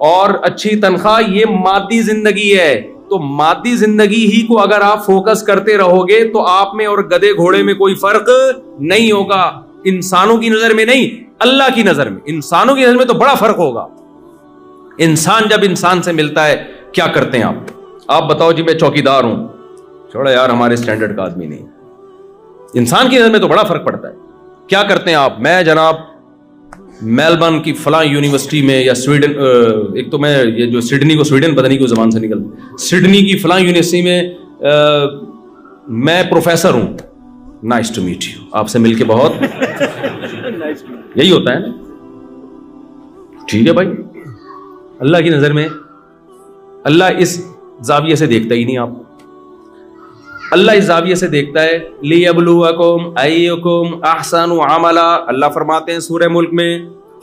اور اچھی تنخواہ, یہ مادی زندگی ہے. تو مادی زندگی ہی کو اگر آپ فوکس کرتے رہو گے تو آپ میں اور گدے گھوڑے میں کوئی فرق نہیں ہوگا. انسانوں کی نظر میں نہیں, اللہ کی نظر میں. انسانوں کی نظر میں تو بڑا فرق ہوگا. انسان جب انسان سے ملتا ہے کیا کرتے ہیں آپ بتاؤ جی, میں چوکیدار ہوں, چھوڑا یار ہمارے سٹینڈرڈ کا آدمی نہیں. انسان کی نظر میں تو بڑا فرق پڑتا ہے. کیا کرتے ہیں آپ؟ میں جناب میلبرن کی فلاں یونیورسٹی میں, یا سویڈن, ایک تو میں یہ جو سڈنی کو سویڈن پتہ نہیں کیوں زبان سے نکل, سڈنی کی فلاں یونیورسٹی میں میں پروفیسر ہوں. نائس ٹو میٹ یو, آپ سے مل کے بہت یہی ہوتا ہے نا. ٹھیک ہے بھائی, اللہ کی نظر میں اللہ اس زاویے سے دیکھتا ہی نہیں. آپ اللہ اس زاویے سے دیکھتا ہے لِيَبْلُوَكُمْ أَيُّكُمْ أَحْسَنُ عَمَلًا. اللہ فرماتے ہیں سورہ ملک میں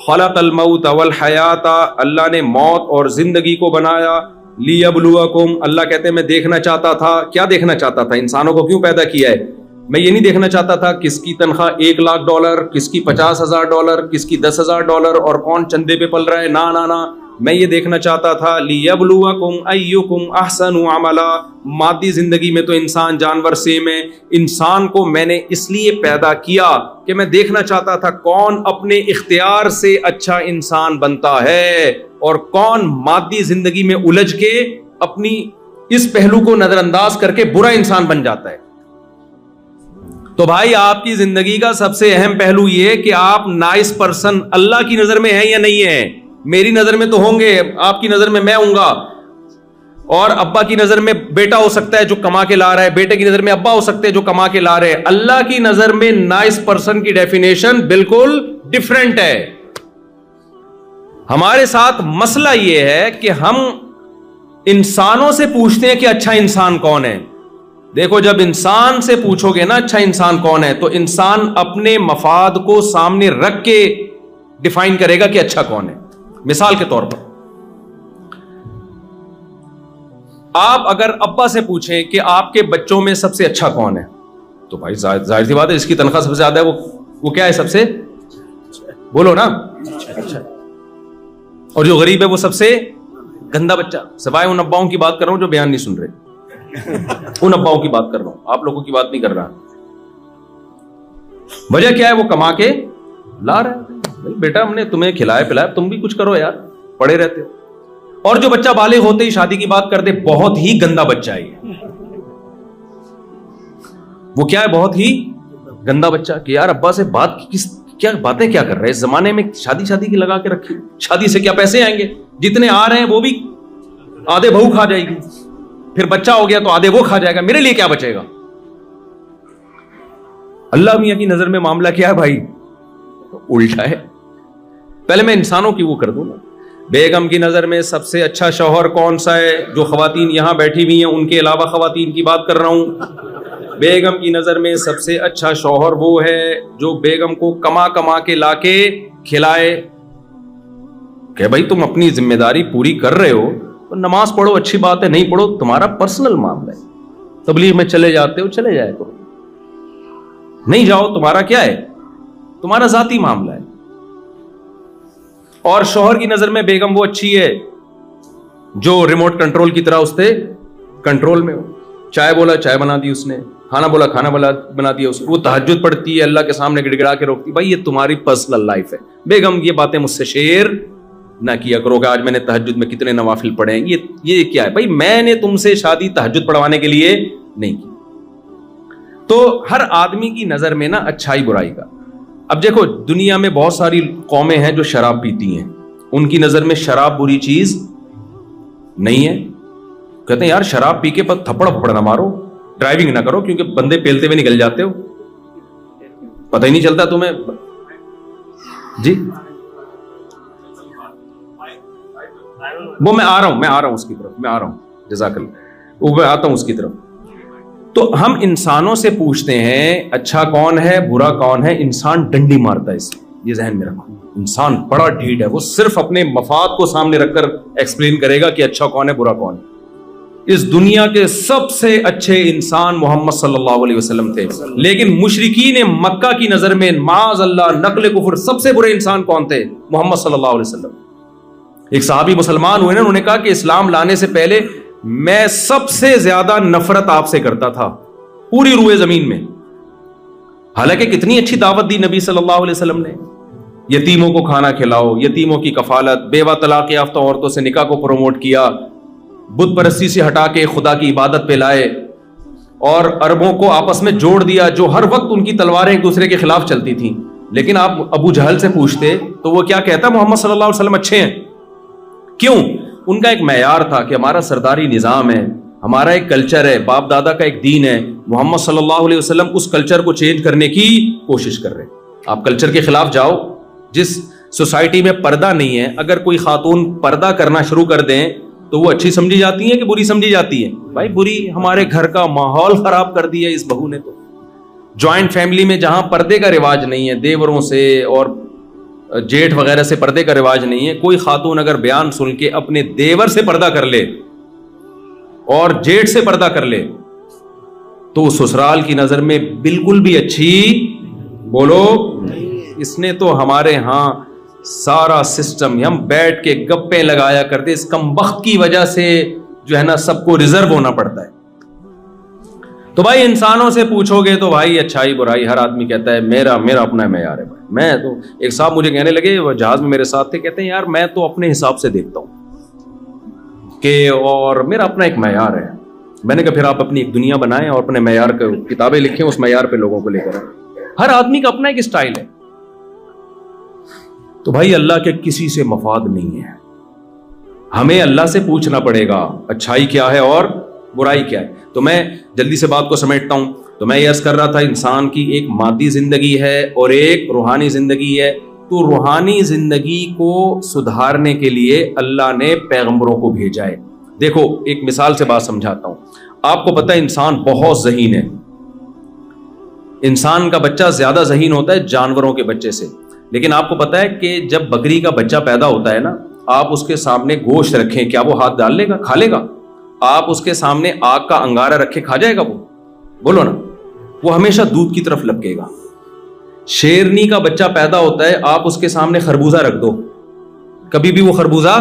خَلَقَ الْمَوْتَ وَالْحَيَاةَ, اللہ نے موت اور زندگی کو بنایا. لِيَبْلُوَكُمْ, اللہ کہتے ہیں میں دیکھنا چاہتا تھا. کیا دیکھنا چاہتا تھا؟ انسانوں کو کیوں پیدا کیا ہے؟ میں یہ نہیں دیکھنا چاہتا تھا کس کی تنخواہ $1,00,000, کس کی $50,000, کس کی $10,000 اور کون چندے پہ پل رہا ہے. نا, میں یہ دیکھنا چاہتا تھا لِيَبْلُوَكُمْ أَيُّكُمْ أَحْسَنُ عَمَلًا. مادی زندگی میں تو انسان جانور سیم ہے. انسان کو میں نے اس لیے پیدا کیا کہ میں دیکھنا چاہتا تھا کون اپنے اختیار سے اچھا انسان بنتا ہے اور کون مادی زندگی میں الجھ کے اپنی اس پہلو کو نظر انداز کر کے برا انسان بن جاتا ہے. تو بھائی آپ کی زندگی کا سب سے اہم پہلو یہ کہ آپ نائس پرسن اللہ کی نظر میں ہیں یا نہیں ہیں. میری نظر میں تو ہوں گے, آپ کی نظر میں میں ہوں گا, اور ابا کی نظر میں بیٹا ہو سکتا ہے جو کما کے لا رہا ہے, بیٹے کی نظر میں ابا ہو سکتے ہیں جو کما کے لا رہے ہیں. اللہ کی نظر میں نائس پرسن کی ڈیفینیشن بالکل ڈیفرنٹ ہے. ہمارے ساتھ مسئلہ یہ ہے کہ ہم انسانوں سے پوچھتے ہیں کہ اچھا انسان کون ہے. دیکھو جب انسان سے پوچھو گے نا اچھا انسان کون ہے, تو انسان اپنے مفاد کو سامنے رکھ کے ڈیفائن کرے گا کہ اچھا کون ہے. مثال کے طور پر آپ اگر ابا سے پوچھیں کہ آپ کے بچوں میں سب سے اچھا کون ہے تو بھائی ظاہر سی بات ہے، اس کی تنخواہ سب سے زیادہ ہے، وہ کیا ہے سب سے، بولو نا، اچھا. اور جو غریب ہے وہ سب سے گندا بچہ. سوائے ان اباؤں کی بات کر رہا ہوں جو بیان نہیں سن رہے، ان اباؤں کی بات کر رہا ہوں، آپ لوگوں کی بات نہیں کر رہا. وجہ کیا ہے؟ وہ کما کے لا رہا ہے. بیٹا ہم نے تمہیں کھلایا پلایا، تم بھی کچھ کرو یار، پڑے رہتے ہو. اور جو بچہ بالغ ہوتے ہی شادی کی بات کر دے، بہت ہی گندا بچہ ہے یہ. وہ کیا ہے؟ بہت ہی گندا بچہ. کہ یار ابا سے بات کیا باتیں کیا کر رہے ہیں؟ اس زمانے میں شادی کی لگا کے رکھی، شادی سے کیا پیسے آئیں گے؟ جتنے آ رہے ہیں وہ بھی آدھے بہو کھا جائے گی، پھر بچہ ہو گیا تو آدھے وہ کھا جائے گا، میرے لیے کیا بچے گا؟ اللہ میاں کی نظر میں معاملہ کیا ہے بھائی؟ الٹا ہے. پہلے میں انسانوں کی وہ کر دوں نا. بیگم کی نظر میں سب سے اچھا شوہر کون سا ہے؟ جو خواتین یہاں بیٹھی ہوئی ہیں ان کے علاوہ خواتین کی بات کر رہا ہوں. بیگم کی نظر میں سب سے اچھا شوہر وہ ہے جو بیگم کو کما کے لا کے کھلائے. کہ بھائی تم اپنی ذمہ داری پوری کر رہے ہو تو نماز پڑھو، اچھی بات ہے، نہیں پڑھو تمہارا پرسنل معاملہ ہے. تبلیغ میں چلے جاتے ہو چلے جائے کرو، نہیں جاؤ تمہارا کیا ہے؟ تمہارا ذاتی معاملہ ہے. اور شوہر کی نظر میں بیگم وہ اچھی ہے جو ریموٹ کنٹرول کی طرح اس سے کنٹرول میں ہو. چائے بولا چائے بنا دی اس نے، کھانا بولا کھانا بنا دیا اس نے. وہ تہجد پڑھتی ہے، اللہ کے سامنے گڑ گڑا کے روکتی. بھائی یہ تمہاری پرسنل لائف ہے. بیگم یہ باتیں مجھ سے شیئر نہ کیا کرو کہ آج میں نے تہجد میں کتنے نوافل پڑھے ہیں. یہ کیا ہے بھائی؟ میں نے تم سے شادی تہجد پڑھوانے کے لیے نہیں کی. تو ہر آدمی کی نظر میں نا اچھائی برائی کا. اب دیکھو دنیا میں بہت ساری قومیں ہیں جو شراب پیتی ہیں، ان کی نظر میں شراب بری چیز نہیں ہے. کہتے ہیں یار شراب پی کے تھپڑ پھپڑ نہ مارو، ڈرائیونگ نہ کرو کیونکہ بندے پیلتے ہوئے نکل جاتے ہو، پتہ ہی نہیں چلتا تمہیں. جی وہ میں آ رہا ہوں اس کی طرف، میں آ رہا ہوں، جزاک اللہ، وہ میں آتا ہوں اس کی طرف. تو ہم انسانوں سے پوچھتے ہیں اچھا کون ہے برا کون ہے، انسان ڈنڈی مارتا ہے. اس یہ ذہن میں رکھو، انسان بڑا ڈھیٹ ہے، وہ صرف اپنے مفاد کو سامنے رکھ کر ایکسپلین کرے گا کہ اچھا کون ہے برا کون ہے. اس دنیا کے سب سے اچھے انسان محمد صلی اللہ علیہ وسلم تھے، لیکن مشرکین مکہ کی نظر میں معاذ اللہ نقل کفر سب سے برے انسان کون تھے؟ محمد صلی اللہ علیہ وسلم. ایک صحابی مسلمان ہوئے نا، انہوں نے کہا کہ اسلام لانے سے پہلے میں سب سے زیادہ نفرت آپ سے کرتا تھا پوری روئے زمین میں. حالانکہ کتنی اچھی دعوت دی نبی صلی اللہ علیہ وسلم نے. یتیموں کو کھانا کھلاؤ، یتیموں کی کفالت، بیوہ طلاق یافتہ عورتوں سے نکاح کو پروموٹ کیا، بت پرستی سے ہٹا کے خدا کی عبادت پہ لائے، اور عربوں کو آپس میں جوڑ دیا جو ہر وقت ان کی تلواریں ایک دوسرے کے خلاف چلتی تھیں. لیکن آپ ابو جہل سے پوچھتے تو وہ کیا کہتا؟ محمد صلی اللہ علیہ وسلم اچھے ہیں. کیوں؟ ان کا ایک معیار تھا کہ ہمارا سرداری نظام ہے، ہمارا ایک کلچر ہے، باپ دادا کا ایک دین ہے. محمد صلی اللہ علیہ وسلم اس کلچر کو چینج کرنے کی کوشش کر رہے ہیں. آپ کلچر کے خلاف جاؤ. جس سوسائٹی میں پردہ نہیں ہے، اگر کوئی خاتون پردہ کرنا شروع کر دیں تو وہ اچھی سمجھی جاتی ہیں کہ بری سمجھی جاتی ہے؟ بھائی بری. ہمارے گھر کا ماحول خراب کر دیا اس بہو نے. تو جوائنٹ فیملی میں جہاں پردے کا رواج نہیں ہے، دیوروں سے اور جیٹھ وغیرہ سے پردے کا رواج نہیں ہے، کوئی خاتون اگر بیان سن کے اپنے دیور سے پردہ کر لے اور جیٹھ سے پردہ کر لے تو سسرال کی نظر میں بالکل بھی اچھی بولو. اس نے تو ہمارے ہاں سارا سسٹم ہم بیٹھ کے گپیں لگایا کرتے، اس کم وقت کی وجہ سے جو ہے نا سب کو ریزرو ہونا پڑتا ہے. تو بھائی انسانوں سے پوچھو گے تو بھائی اچھائی برائی ہر آدمی کہتا ہے میرا اپنا معیار ہے. بھائی میں تو ایک صاحب مجھے کہنے لگے، وہ جہاز میں میرے ساتھ تھے، کہتے ہیں یار میں تو اپنے حساب سے دیکھتا ہوں کہ اور میرا اپنا ایک معیار ہے. میں نے کہا پھر آپ اپنی ایک دنیا بنائیں اور اپنے معیار کا کتابیں لکھیں، اس معیار پہ لوگوں کو لے کر. ہر آدمی کا اپنا ایک اسٹائل ہے. تو بھائی اللہ کے کسی سے مفاد نہیں ہے، ہمیں اللہ سے پوچھنا پڑے گا اچھائی کیا ہے اور برائی کیا ہے. تو میں جلدی سے بات کو سمیٹتا ہوں. تو میں یہ عرض کر رہا تھا انسان کی ایک مادی زندگی ہے اور ایک روحانی زندگی ہے. تو روحانی زندگی کو سدھارنے کے لیے اللہ نے پیغمبروں کو بھیجا ہے. دیکھو ایک مثال سے بات سمجھاتا ہوں. آپ کو پتہ ہے انسان بہت ذہین ہے. انسان کا بچہ زیادہ ذہین ہوتا ہے جانوروں کے بچے سے. لیکن آپ کو پتہ ہے کہ جب بکری کا بچہ پیدا ہوتا ہے نا، آپ اس کے سامنے گوشت رکھیں، کیا وہ ہاتھ ڈال لے گا؟ کھا لے گا؟ آپ اس کے سامنے آگ کا انگارہ رکھے کھا جائے گا وہ؟ بولو نا. وہ ہمیشہ دودھ کی طرف لپکے گا. شیرنی کا بچہ پیدا ہوتا ہے, آپ اس کے سامنے خربوزہ رکھ دو, کبھی بھی وہ خربوزہ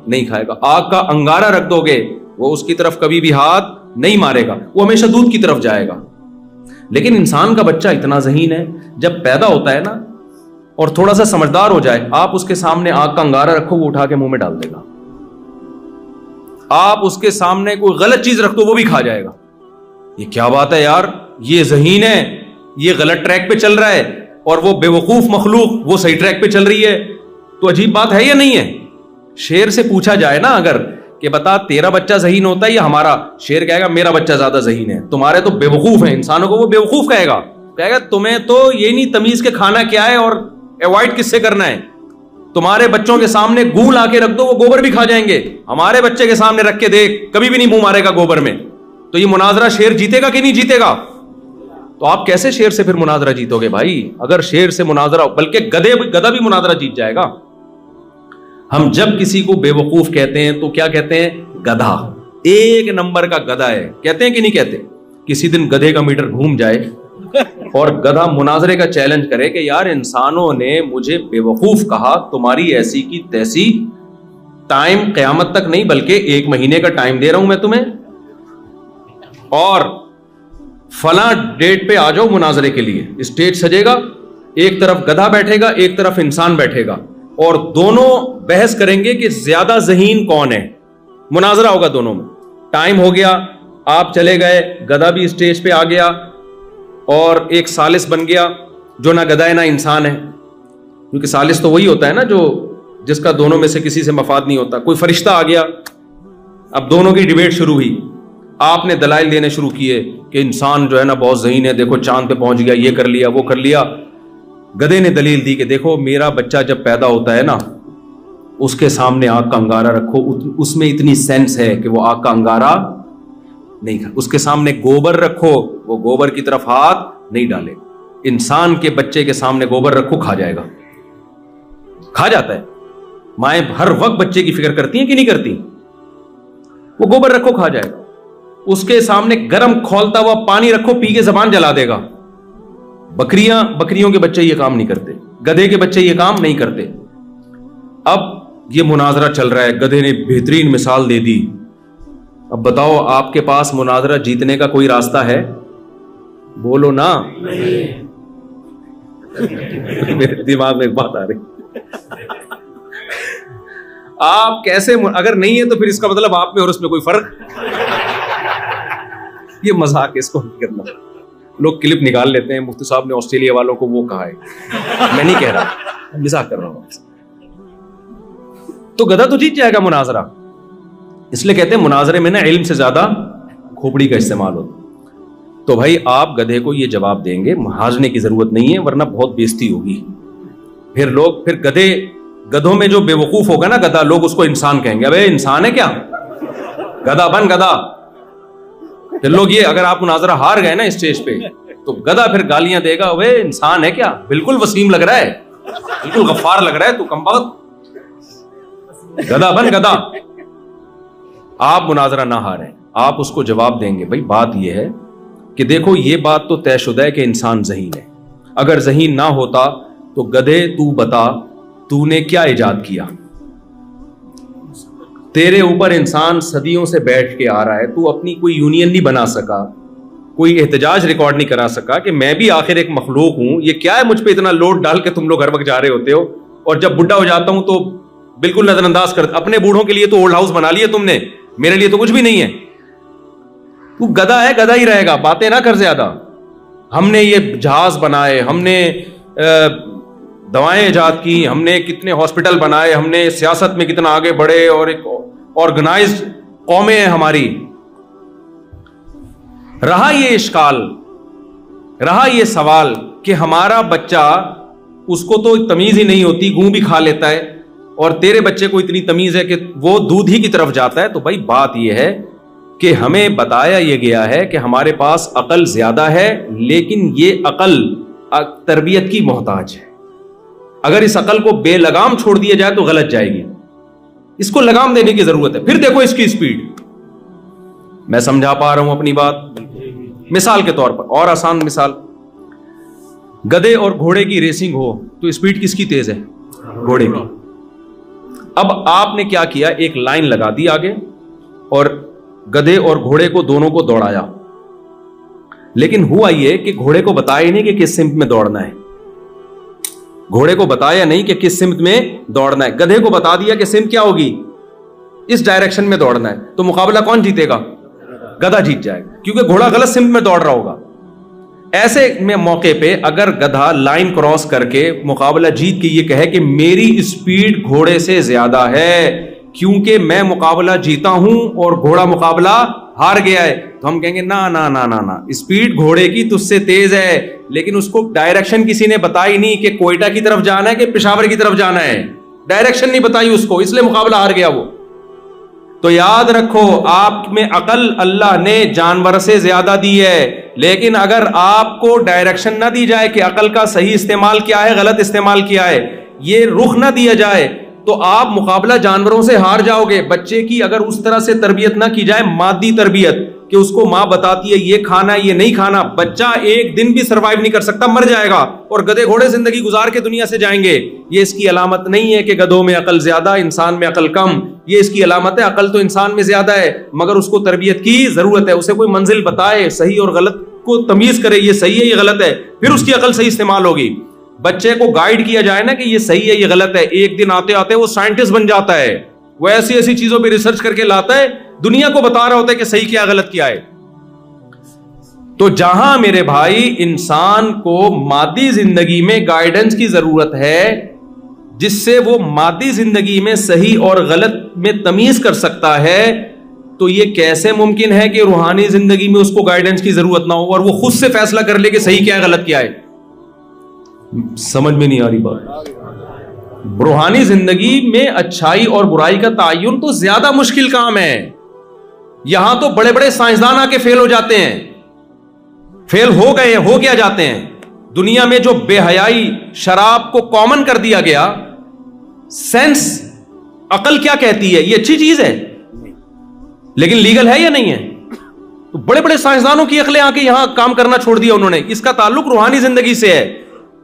نہیں کھائے گا. آگ کا انگارہ رکھ دو گے, وہ اس کی طرف کبھی بھی ہاتھ نہیں مارے گا, وہ ہمیشہ دودھ کی طرف جائے گا. لیکن انسان کا بچہ اتنا ذہین ہے, جب پیدا ہوتا ہے نا اور تھوڑا سا سمجھدار ہو جائے, آپ اس کے سامنے آگ کا انگارہ رکھو, وہ اٹھا کے منہ میں ڈال دے گا. آپ اس کے سامنے کوئی غلط چیز رکھ دو, وہ بھی کھا جائے گا. یہ کیا بات ہے یار, یہ ذہین ہے, یہ غلط ٹریک پہ چل رہا ہے, اور وہ بے وقوف مخلوق وہ صحیح ٹریک پہ چل رہی ہے. تو عجیب بات ہے یا نہیں ہے؟ شیر سے پوچھا جائے نا اگر کہ بتا تیرا بچہ ذہین ہوتا ہے یا ہمارا, شیر کہے گا میرا بچہ زیادہ ذہین ہے, تمہارے تو بے وقوف ہیں. انسانوں کو وہ بے وقوف کہے گا تمہیں تو یہ نہیں تمیز کہ کھانا کیا ہے اور ایوائڈ کس سے کرنا ہے. تمہارے بچوں کے سامنے گوں لا کے رکھ دو, وہ گوبر بھی کھا جائیں گے. ہمارے بچے کے سامنے رکھ کے دیکھ, کبھی بھی نہیں منہ مارے گا گوبر میں. تو یہ مناظرہ شیر جیتے گا کہ نہیں جیتے گا؟ تو آپ کیسے شیر سے پھر مناظرہ جیتو گے بھائی؟ اگر شیر سے مناظرہ, بلکہ گدھا بھی مناظرہ جیت جائے گا. ہم جب کسی کو بے وقوف کہتے ہیں تو کیا کہتے ہیں؟ گدھا. ایک نمبر کا گدھا ہے, کہتے ہیں کہ نہیں کہتے؟ کسی دن گدھے کا میٹر گھوم جائے اور گدھا مناظرے کا چیلنج کرے کہ یار انسانوں نے مجھے بے وقوف کہا, تمہاری ایسی کی تیسی, ٹائم قیامت تک نہیں بلکہ 1 مہینے کا ٹائم دے رہا ہوں میں تمہیں, اور فلاں ڈیٹ پہ آ جاؤ مناظرے کے لیے. اسٹیج سجے گا, ایک طرف گدھا بیٹھے گا, ایک طرف انسان بیٹھے گا, اور دونوں بحث کریں گے کہ زیادہ ذہین کون ہے. مناظرہ ہوگا دونوں میں. ٹائم ہو گیا, آپ چلے گئے, گدھا بھی اسٹیج پہ آ گیا اور ایک ثالث بن گیا جو نہ گدھا ہے نہ انسان ہے, کیونکہ ثالث تو وہی ہوتا ہے نا جو جس کا دونوں میں سے کسی سے مفاد نہیں ہوتا. کوئی فرشتہ آ گیا, اب دونوں کی ڈیبیٹ شروع ہوئی. آپ نے دلائل دینے شروع کیے کہ انسان جو ہے نا بہت ذہین ہے, دیکھو چاند پہ پہنچ گیا, یہ کر لیا وہ کر لیا. گدھے نے دلیل دی کہ دیکھو میرا بچہ جب پیدا ہوتا ہے نا, اس کے سامنے آگ کا انگارہ رکھو, اس میں اتنی سینس ہے کہ وہ آگ کا انگارہ نہیں کھا. اس کے سامنے گوبر رکھو, وہ گوبر کی طرف ہاتھ نہیں ڈالے. انسان کے بچے کے سامنے گوبر رکھو, کھا جائے گا. کھا جاتا ہے. مائیں ہر وقت بچے کی فکر کرتی ہیں کہ نہیں کرتی؟ وہ گوبر رکھو, کھا جائے گا. اس کے سامنے گرم کھولتا ہوا پانی رکھو, پی کے زبان جلا دے گا. بکریوں کے بچے یہ کام نہیں کرتے, گدھے کے بچے یہ کام نہیں کرتے. اب یہ مناظرہ چل رہا ہے, گدھے نے بہترین مثال دے دی. اب بتاؤ آپ کے پاس مناظرہ جیتنے کا کوئی راستہ ہے؟ بولو نا. میرے دماغ میں ایک بات آ رہی, آپ کیسے, اگر نہیں ہے تو پھر اس کا مطلب آپ میں اور اس میں کوئی فرق. یہ مذاق, اس کو نہیں کرنا. لوگ کلپ نکال لیتے ہیں, مفتی صاحب نے آسٹریلیا والوں کو وہ کہا ہے, میں نہیں کہہ رہا, مذاق کر رہا ہوں. تو گدھا تو جیت جائے گا مناظرہ. اس لیے کہتے ہیں مناظرے میں نا علم سے زیادہ کھوپڑی کا استعمال ہوتا. تو بھائی آپ گدھے کو یہ جواب دیں گے, ہاجنے کی ضرورت نہیں ہے ورنہ بہت بےزتی ہوگی. پھر گدھوں میں جو بے وقوف ہوگا نا گدھا, لوگ اس کو انسان کہیں گے. ابے انسان ہے کیا, گدھا بن گدھا. پھر لوگ یہ, اگر آپ مناظرہ ہار گئے نا اسٹیج پہ تو گدھا پھر گالیاں دے گا, ابے انسان ہے کیا, بالکل وسیم لگ رہا ہے, بالکل غفار لگ رہا ہے, تو کم بخت, گدھا بن گدھا. آپ مناظرہ نہ ہاریں, آپ اس کو جواب دیں گے. بھائی بات یہ ہے کہ دیکھو یہ بات تو طے شدہ ہے کہ انسان ذہین ہے. اگر ذہین نہ ہوتا تو گدھے تو بتا تو نے کیا ایجاد کیا؟ تیرے اوپر انسان صدیوں سے بیٹھ کے آ رہا ہے, تو اپنی کوئی یونین نہیں بنا سکا, کوئی احتجاج ریکارڈ نہیں کرا سکا کہ میں بھی آخر ایک مخلوق ہوں, یہ کیا ہے مجھ پہ اتنا لوڈ ڈال کے تم لوگ ہر وقت جا رہے ہوتے ہو, اور جب بڈھا ہو جاتا ہوں تو بالکل نظر انداز کر. اپنے بوڑھوں کے لیے تو اولڈ ہاؤس بنا لیا تم نے, میرے لیے تو کچھ بھی نہیں ہے. تو گدھا ہے, گدھا ہی رہے گا, باتیں نہ کر زیادہ. ہم نے یہ جہاز بنائے, ہم نے دوائیں ایجاد کی, ہم نے کتنے ہاسپٹل بنائے, ہم نے سیاست میں کتنا آگے بڑھے, اور ایک آرگنائزڈ قومیں ہیں ہماری. رہا یہ اشکال, رہا یہ سوال کہ ہمارا بچہ, اس کو تو تمیز ہی نہیں ہوتی, گوں بھی کھا لیتا ہے, اور تیرے بچے کو اتنی تمیز ہے کہ وہ دودھ ہی کی طرف جاتا ہے. تو بھائی بات یہ ہے کہ ہمیں بتایا یہ گیا ہے کہ ہمارے پاس عقل زیادہ ہے, لیکن یہ عقل تربیت کی محتاج ہے. اگر اس عقل کو بے لگام چھوڑ دیا جائے تو غلط جائے گی. اس کو لگام دینے کی ضرورت ہے. پھر دیکھو اس کی اسپیڈ, میں سمجھا پا رہا ہوں اپنی بات؟ مثال کے طور پر اور آسان مثال، گدھے اور گھوڑے کی ریسنگ ہو تو اسپیڈ کس کی تیز ہے؟ گھوڑے کی۔ اب آپ نے کیا کیا، ایک لائن لگا دی آگے اور گدھے اور گھوڑے کو دونوں کو دوڑایا، لیکن ہوا یہ کہ گھوڑے کو بتایا نہیں کہ کس سمت میں دوڑنا ہے، گھوڑے کو بتایا نہیں کہ کس سمت میں دوڑنا ہے، گدھے کو بتا دیا کہ سمت کیا ہوگی، اس ڈائریکشن میں دوڑنا ہے، تو مقابلہ کون جیتے گا؟ گدھا جیت جائے گا، کیونکہ گھوڑا غلط سمت میں دوڑ رہا ہوگا۔ ایسے میں موقع پہ اگر گدھا لائن کراس کر کے مقابلہ جیت کے یہ کہے کہ میری اسپیڈ گھوڑے سے زیادہ ہے کیونکہ میں مقابلہ جیتا ہوں اور گھوڑا مقابلہ ہار گیا ہے، تو ہم کہیں گے نا نا نا نا نا، اسپیڈ گھوڑے کی تجھ سے تیز ہے، لیکن اس کو ڈائریکشن کسی نے بتائی نہیں کہ کوئٹہ کی طرف جانا ہے کہ پشاور کی طرف جانا ہے، ڈائریکشن نہیں بتائی اس کو، اس لیے مقابلہ ہار گیا وہ۔ تو یاد رکھو، آپ میں عقل اللہ نے جانور سے زیادہ دی ہے، لیکن اگر آپ کو ڈائریکشن نہ دی جائے کہ عقل کا صحیح استعمال کیا ہے، غلط استعمال کیا ہے، یہ رخ نہ دیا جائے تو آپ مقابلہ جانوروں سے ہار جاؤ گے۔ بچے کی اگر اس طرح سے تربیت نہ کی جائے، مادی تربیت، کہ اس کو ماں بتاتی ہے یہ کھانا یہ نہیں کھانا، بچہ ایک دن بھی سروائیو نہیں کر سکتا، مر جائے گا، اور گدھے گھوڑے زندگی گزار کے دنیا سے جائیں گے۔ یہ اس کی علامت نہیں ہے کہ گدھوں میں عقل زیادہ انسان میں عقل کم، یہ اس کی علامت ہے عقل تو انسان میں زیادہ ہے، مگر اس کو تربیت کی ضرورت ہے، اسے کوئی منزل بتائے، صحیح اور غلط کو تمیز کرے، یہ صحیح ہے یہ غلط ہے، پھر اس کی عقل صحیح استعمال ہوگی۔ بچے کو گائیڈ کیا جائے نا کہ یہ صحیح ہے یہ غلط ہے، ایک دن آتے آتے وہ سائنٹسٹ بن جاتا ہے، وہ ایسی ایسی چیزوں پہ ریسرچ کر کے لاتا ہے، دنیا کو بتا رہا ہوتا ہے کہ صحیح کیا غلط کیا ہے۔ تو جہاں میرے بھائی انسان کو مادی زندگی میں گائیڈنس کی ضرورت ہے جس سے وہ مادی زندگی میں صحیح اور غلط میں تمیز کر سکتا ہے، تو یہ کیسے ممکن ہے کہ روحانی زندگی میں اس کو گائیڈنس کی ضرورت نہ ہو اور وہ خود سے فیصلہ کر لے کہ صحیح کیا ہے غلط کیا ہے؟ سمجھ میں نہیں آ رہی بات۔ روحانی زندگی میں اچھائی اور برائی کا تعین تو زیادہ مشکل کام ہے، یہاں تو بڑے بڑے سائنسدان آ کے فیل ہو جاتے ہیں، فیل ہو گئے ہو کیا جاتے ہیں۔ دنیا میں جو بے حیائی شراب کو کامن کر دیا گیا، سینس عقل کیا کہتی ہے یہ اچھی چیز ہے لیکن لیگل ہے یا نہیں ہے؟ تو بڑے بڑے سائنسدانوں کی عقلیں آ کے یہاں کام کرنا چھوڑ دیا انہوں نے، اس کا تعلق روحانی زندگی سے ہے۔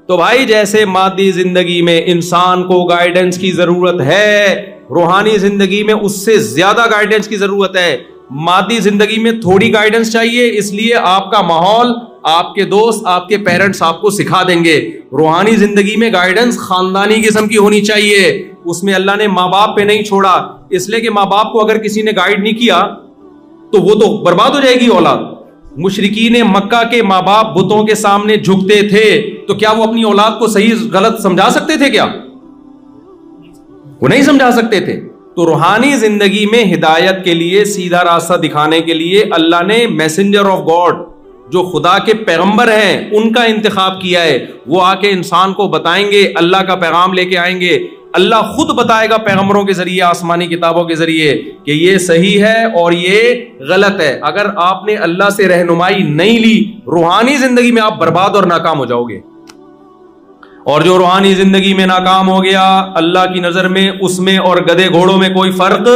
تو بھائی جیسے مادی زندگی میں انسان کو گائیڈنس کی ضرورت ہے، روحانی زندگی میں اس سے زیادہ گائیڈنس کی ضرورت ہے۔ مادی زندگی میں تھوڑی گائیڈنس چاہیے، اس لیے آپ کا ماحول، آپ کے دوست، آپ کے پیرنٹس آپ کو سکھا دیں گے۔ روحانی زندگی میں گائیڈنس خاندانی قسم کی ہونی چاہیے، اس میں اللہ نے ماں باپ پہ نہیں چھوڑا، اس لیے کہ ماں باپ کو اگر کسی نے گائیڈ نہیں کیا تو وہ تو برباد ہو جائے گی اولاد۔ مشرکین مکہ کے ماں باپ بتوں کے سامنے جھکتے تھے، تو کیا وہ اپنی اولاد کو صحیح غلط سمجھا سکتے تھے؟ کیا وہ نہیں سمجھا سکتے تھے؟ تو روحانی زندگی میں ہدایت کے لیے، سیدھا راستہ دکھانے کے لیے اللہ نے میسنجر آف گاڈ، جو خدا کے پیغمبر ہیں، ان کا انتخاب کیا ہے۔ وہ آ کے انسان کو بتائیں گے، اللہ کا پیغام لے کے آئیں گے، اللہ خود بتائے گا پیغمبروں کے ذریعے، آسمانی کتابوں کے ذریعے کہ یہ صحیح ہے اور یہ غلط ہے۔ اگر آپ نے اللہ سے رہنمائی نہیں لی، روحانی زندگی میں آپ برباد اور ناکام ہو جاؤ گے۔ اور جو روحانی زندگی میں ناکام ہو گیا، اللہ کی نظر میں اس میں اور گدھے گھوڑوں میں کوئی فرق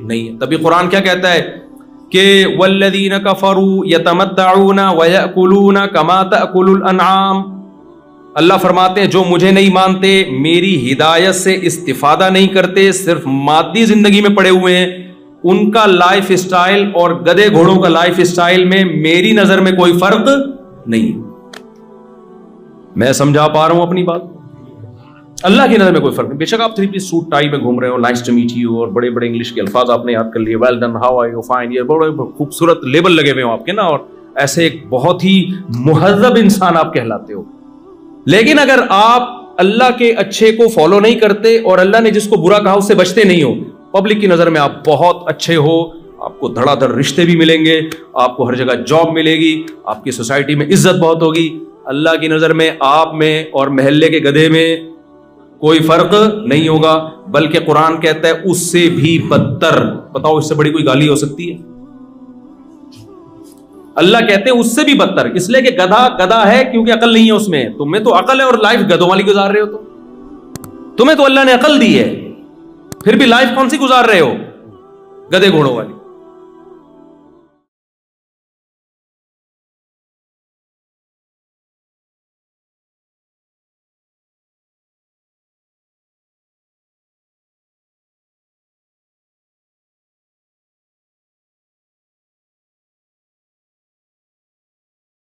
نہیں ہے۔ تبھی قرآن کیا کہتا ہے کہ والذین کفروا یتمتعون ویأکلون کما تأکل الانعام، اللہ فرماتے ہیں جو مجھے نہیں مانتے، میری ہدایت سے استفادہ نہیں کرتے، صرف مادی زندگی میں پڑے ہوئے ہیں، ان کا لائف اسٹائل اور گدھے گھوڑوں کا لائف اسٹائل میں میری نظر میں کوئی فرق نہیں۔ میں سمجھا پا رہا ہوں اپنی بات؟ اللہ کی نظر میں کوئی فرق نہیں۔ بے شک آپ 3 پیس سوٹ ٹائی میں گھوم رہے ہو، نائس ٹو میٹ یو، اور بڑے بڑے انگلش کے الفاظ آپ نے یاد کر لیے، well done, how are you, fine, یہ بڑے خوبصورت لیبل لگے ہوئے ہوں آپ کے نا، اور ایسے ایک بہت ہی مہذب انسان آپ کہلاتے ہو۔ لیکن اگر آپ اللہ کے اچھے کو فالو نہیں کرتے اور اللہ نے جس کو برا کہا اس سے بچتے نہیں ہو، پبلک کی نظر میں آپ بہت اچھے ہو، آپ کو دھڑا دھڑ رشتے بھی ملیں گے، آپ کو ہر جگہ جاب ملے گی، آپ کی سوسائٹی میں عزت بہت ہوگی، اللہ کی نظر میں آپ میں اور محلے کے گدھے میں کوئی فرق نہیں ہوگا، بلکہ قرآن کہتا ہے اس سے بھی بدتر۔ بتاؤ اس سے بڑی کوئی گالی ہو سکتی ہے؟ اللہ کہتے ہیں اس سے بھی بدتر، اس لیے کہ گدھا گدھا ہے کیونکہ عقل نہیں ہے اس میں، تم میں تو عقل ہے اور لائف گدھوں والی گزار رہے ہو، تمہیں تو اللہ نے عقل دی ہے، پھر بھی لائف کون سی گزار رہے ہو؟ گدھے گھوڑوں والی۔